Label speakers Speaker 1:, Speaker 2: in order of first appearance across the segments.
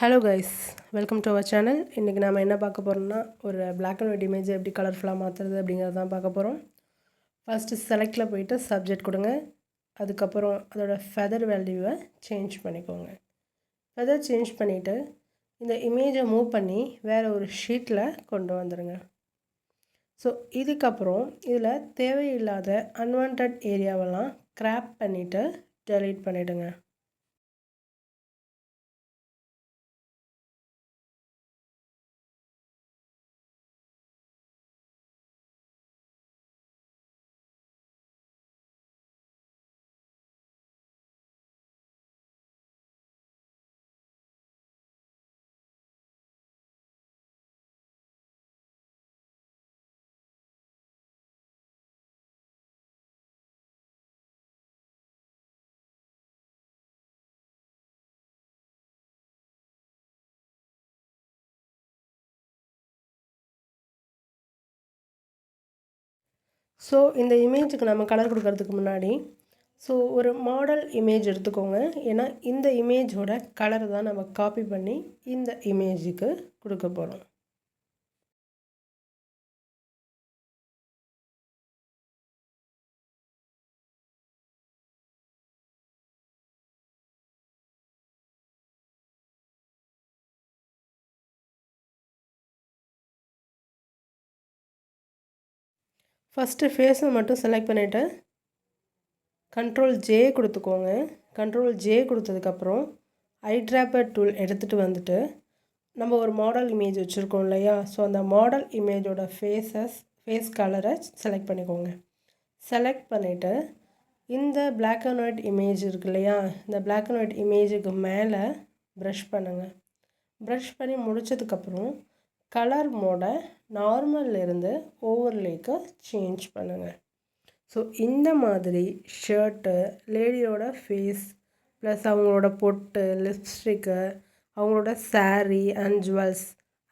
Speaker 1: Hello guys, welcome to our channel. இன்றைக்கி நாம் என்ன பார்க்க போகிறோம்னா, ஒரு பிளாக் அண்ட் ஒயிட் இமேஜை எப்படி கலர்ஃபுல்லாக மாற்றுறது அப்படிங்கிறது தான் பார்க்க போகிறோம். ஃபஸ்ட்டு செலக்டில் போய்ட்டு சப்ஜெக்ட் கொடுங்க. அதுக்கப்புறம் அதோட ஃபெதர் வேல்யூவை சேஞ்ச் பண்ணிக்கோங்க. ஃபெதர் சேஞ்ச் பண்ணிவிட்டு இந்த இமேஜை மூவ் பண்ணி வேறு ஒரு ஷீட்டில் கொண்டு வந்துடுங்க. ஸோ இதுக்கப்புறம் இதில் தேவையில்லாத அன்வான்ட் ஏரியாவெல்லாம் கிராப் பண்ணிவிட்டு டெலீட் பண்ணிவிடுங்க. ஸோ இந்த இமேஜுக்கு நம்ம கலர் கொடுக்கறதுக்கு முன்னாடி ஒரு மாடல் இமேஜ் எடுத்துக்கோங்க. ஏன்னா இந்த இமேஜோட கலர் தான் நம்ம காப்பி பண்ணி இந்த இமேஜுக்கு கொடுக்க போகிறோம். ஃபஸ்ட்டு ஃபேஸை மட்டும் செலக்ட் பண்ணிவிட்டு கண்ட்ரோல் ஜே கொடுத்துக்கோங்க. கண்ட்ரோல் ஜே கொடுத்ததுக்கப்புறம் ஐ ட்ராப்பர் டூல் எடுத்துகிட்டு வந்துட்டு நம்ம ஒரு மாடல் இமேஜ் வச்சுருக்கோம் இல்லையா, ஸோ அந்த மாடல் இமேஜோட ஃபேஸ் கலரை செலக்ட் பண்ணிக்கோங்க. செலக்ட் பண்ணிவிட்டு இந்த பிளாக் அண்ட் ஒயிட் இமேஜ் இருக்கு இல்லையா, இந்த பிளாக் அண்ட் ஒயிட் இமேஜுக்கு மேலே ப்ரஷ் பண்ணுங்கள். ப்ரஷ் பண்ணி முடித்ததுக்கப்புறம் கலர் மோடை நார்மல்லேருந்து ஓவர்லேக்கு சேஞ்ச் பண்ணுங்கள். ஸோ இந்த மாதிரி ஷர்ட்டு, லேடியோட ஃபேஸ் ப்ளஸ் அவங்களோட பொட்டு, லிப்ஸ்டிக்கு, அவங்களோட sari and jewels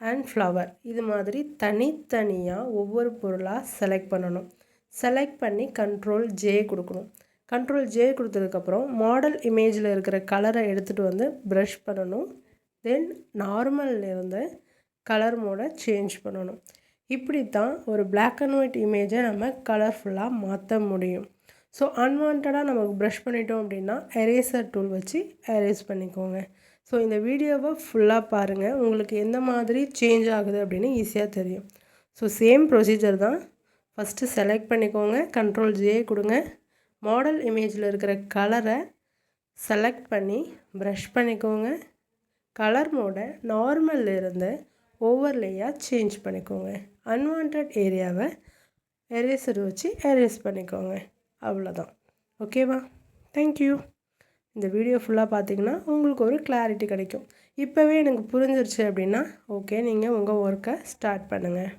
Speaker 1: and flower, இது மாதிரி தனித்தனியாக ஒவ்வொரு பொருளாக செலக்ட் பண்ணணும். செலக்ட் பண்ணி கண்ட்ரோல் ஜே கொடுக்கணும். கண்ட்ரோல் ஜே கொடுத்ததுக்கப்புறம் மாடல் இமேஜில் இருக்கிற கலரை எடுத்துகிட்டு வந்து ப்ரஷ் பண்ணணும். தென் நார்மல்லேருந்து கலர் மோடை சேஞ்ச் பண்ணணும். இப்படி தான் ஒரு பிளாக் அண்ட் ஒயிட் இமேஜை நம்ம கலர்ஃபுல்லாக மாற்ற முடியும். ஸோ அன்வான்டாக நமக்கு ப்ரஷ் பண்ணிட்டோம் அப்படின்னா எரேசர் டூல் வச்சு எரேஸ் பண்ணிக்கோங்க. ஸோ இந்த வீடியோவை ஃபுல்லாக பாருங்கள், உங்களுக்கு எந்த மாதிரி சேஞ்ச் ஆகுது அப்படின்னு ஈஸியாக தெரியும். ஸோ சேம் ப்ரொசீஜர் தான். ஃபஸ்ட்டு செலக்ட் பண்ணிக்கோங்க, கண்ட்ரோல் ஜே கொடுங்க. மாடல் இமேஜில் இருக்கிற கலரை செலக்ட் பண்ணி ப்ரஷ் பண்ணிக்கோங்க. கலர் மோடை நார்மல்லேருந்து ஓவர்லேயாக சேஞ்ச் பண்ணிக்கோங்க. அன்வான்ட் ஏரியாவை எரேசர் வச்சு எரேஸ் பண்ணிக்கோங்க. அவ்வளோதான். ஓகேவா? தேங்க்யூ. இந்த வீடியோ ஃபுல்லாக பார்த்தீங்கன்னா உங்களுக்கு ஒரு கிளாரிட்டி கிடைக்கும். இப்போவே எனக்கு புரிஞ்சிருச்சு அப்படின்னா ஓகே, நீங்கள் உங்கள் ஒர்க்கை ஸ்டார்ட் பண்ணுங்கள்.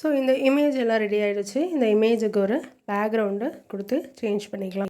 Speaker 1: ஸோ இந்த இமேஜ் எல்லாம் ரெடி ஆகிடுச்சு. இந்த இமேஜுக்கு ஒரு பேக்ரவுண்டு கொடுத்து சேஞ்ச் பண்ணிக்கலாம்.